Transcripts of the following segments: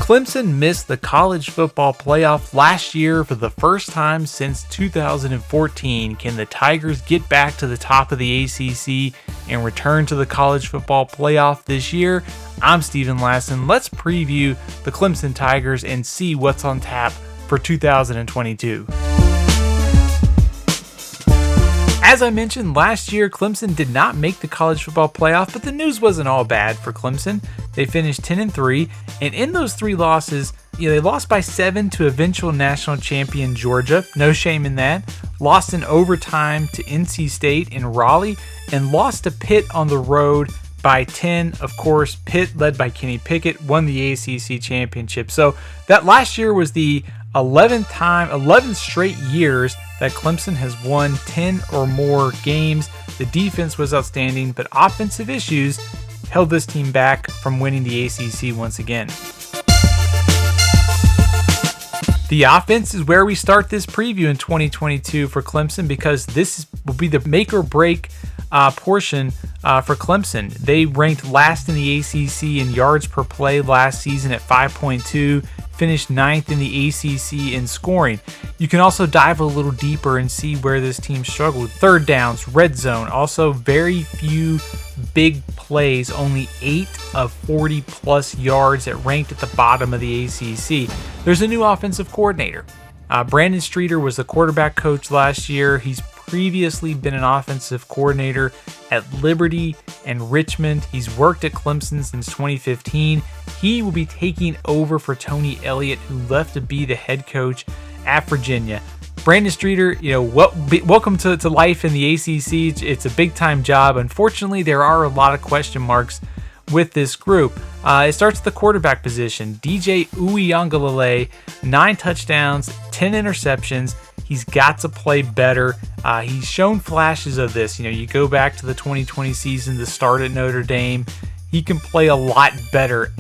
Clemson missed the college football playoff last year for the first time since 2014. Can the Tigers get back to the top of the ACC and return to the college football playoff this year? I'm Steven Lasson. Let's preview the Clemson Tigers and see what's on tap for 2022. As I mentioned, last year, Clemson did not make the college football playoff, but the news wasn't all bad for Clemson. They finished 10-3, and in those three losses, they lost by 7 to eventual national champion Georgia. No shame in that. Lost in overtime to NC State in Raleigh, and lost to Pitt on the road by 10. Of course, Pitt, led by Kenny Pickett, won the ACC championship. So that last year was the 11 straight years that Clemson has won 10 or more games. The defense was outstanding, but offensive issues held this team back from winning the ACC once again. The offense is where we start this preview in 2022 for Clemson, because this will be the make or break portion for Clemson. They ranked last in the ACC in yards per play last season at 5.2, finished 9th in the ACC in scoring. You can also dive a little deeper and see where this team struggled. Third downs, red zone, also very few big plays, only 8 of 40 plus yards that ranked at the bottom of the ACC. There's a new offensive coordinator. Brandon Streeter was the quarterback coach last year. He's previously been an offensive coordinator at Liberty and Richmond. He's worked at Clemson since 2015. He will be taking over for Tony Elliott, who left to be the head coach at Virginia. Brandon Streeter, welcome to life in the ACC. It's a big-time job. Unfortunately, there are a lot of question marks with this group. It starts at the quarterback position. DJ Uiagalelei, 9 touchdowns, 10 interceptions. He's got to play better. He's shown flashes of this. You go back to the 2020 season, the start at Notre Dame. He can play a lot better.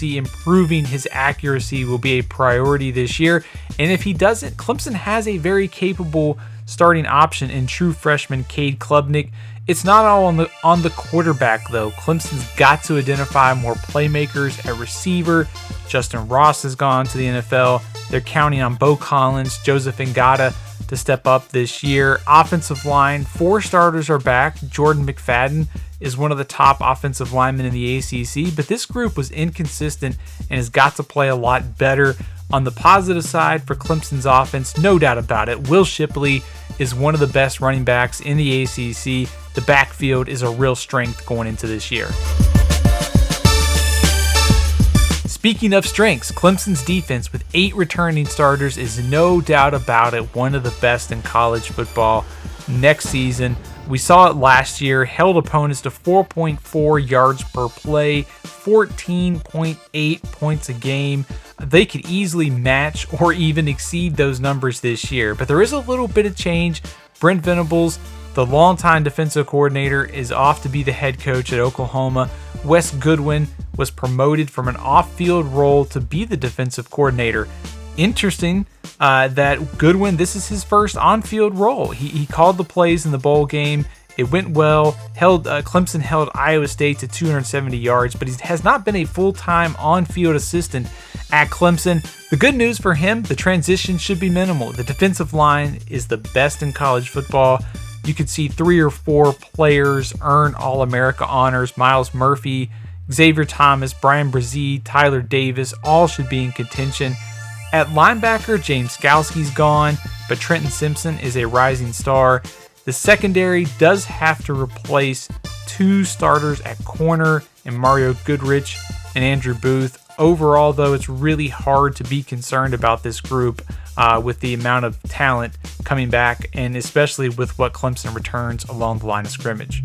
Improving his accuracy will be a priority this year. And if he doesn't, Clemson has a very capable starting option in true freshman Cade Klubnik. It's not all on the quarterback, though. Clemson's got to identify more playmakers at receiver. Justin Ross has gone to the NFL. They're counting on Bo Collins, Joseph Ngata to step up this year. Offensive line, 4 starters are back. Jordan McFadden is one of the top offensive linemen in the ACC, but this group was inconsistent and has got to play a lot better. On the positive side for Clemson's offense, no doubt about it, Will Shipley is one of the best running backs in the ACC. The backfield is a real strength going into this year. Speaking of strengths, Clemson's defense with 8 returning starters is no doubt about it one of the best in college football next season. We saw it last year, held opponents to 4.4 yards per play, 14.8 points a game. They could easily match or even exceed those numbers this year, but there is a little bit of change. Brent Venables, the longtime defensive coordinator, is off to be the head coach at Oklahoma. Wes Goodwin was promoted from an off-field role to be the defensive coordinator. Interesting that Goodwin, this is his first on-field role. He called the plays in the bowl game. It went well. Clemson held Iowa State to 270 yards, but he has not been a full-time on-field assistant at Clemson. The good news for him, the transition should be minimal. The defensive line is the best in college football. You could see 3 or 4 players earn All-America honors. Miles Murphy, Xavier Thomas, Brian Brzee, Tyler Davis, all should be in contention. At linebacker, James Skalski's gone, but Trenton Simpson is a rising star. The secondary does have to replace 2 starters at corner in Mario Goodrich and Andrew Booth. Overall, though, it's really hard to be concerned about this group with the amount of talent coming back, and especially with what Clemson returns along the line of scrimmage.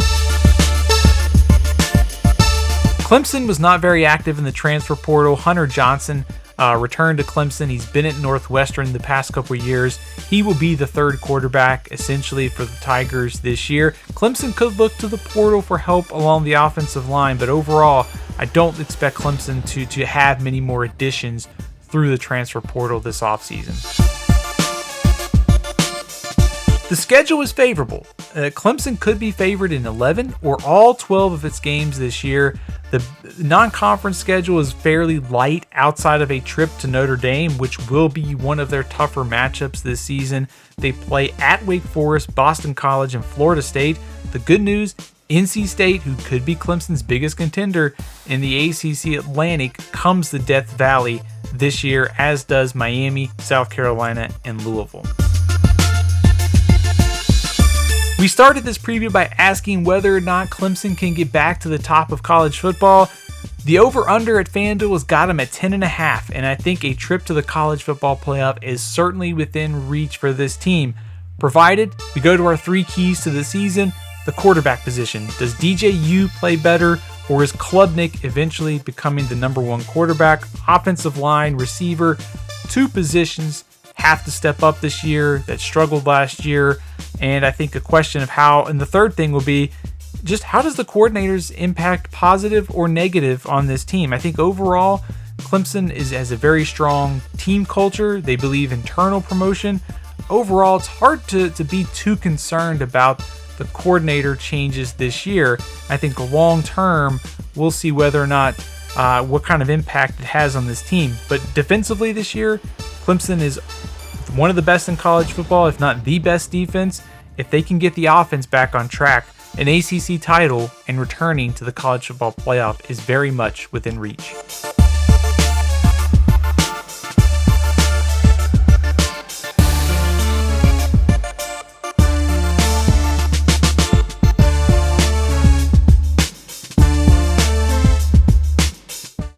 Clemson was not very active in the transfer portal. Hunter Johnson returned to Clemson. He's been at Northwestern the past couple of years. He will be the 3rd quarterback, essentially, for the Tigers this year. Clemson could look to the portal for help along the offensive line, but overall, I don't expect Clemson to have many more additions through the transfer portal this offseason. The schedule is favorable. Clemson could be favored in 11 or all 12 of its games this year. The non-conference schedule is fairly light outside of a trip to Notre Dame, which will be one of their tougher matchups this season. They play at Wake Forest, Boston College, and Florida State. The good news, NC State, who could be Clemson's biggest contender in the ACC Atlantic, comes to Death Valley this year, as does Miami, South Carolina, and Louisville. We started this preview by asking whether or not Clemson can get back to the top of college football. The over-under at FanDuel has got them at 10.5, and I think a trip to the college football playoff is certainly within reach for this team, provided we go to our 3 keys to the season. The quarterback position. Does DJ U play better, or is Klubnik eventually becoming the number 1 quarterback? Offensive line, receiver, 2 positions have to step up this year that struggled last year. And I think a question of how, and the third thing will be just how does the coordinators impact positive or negative on this team? I think overall, Clemson has a very strong team culture. They believe internal promotion. Overall, it's hard to be too concerned about the coordinator changes this year. I think long term, we'll see whether or not what kind of impact it has on this team. But defensively this year, Clemson is one of the best in college football, if not the best defense. If they can get the offense back on track, an ACC title and returning to the college football playoff is very much within reach.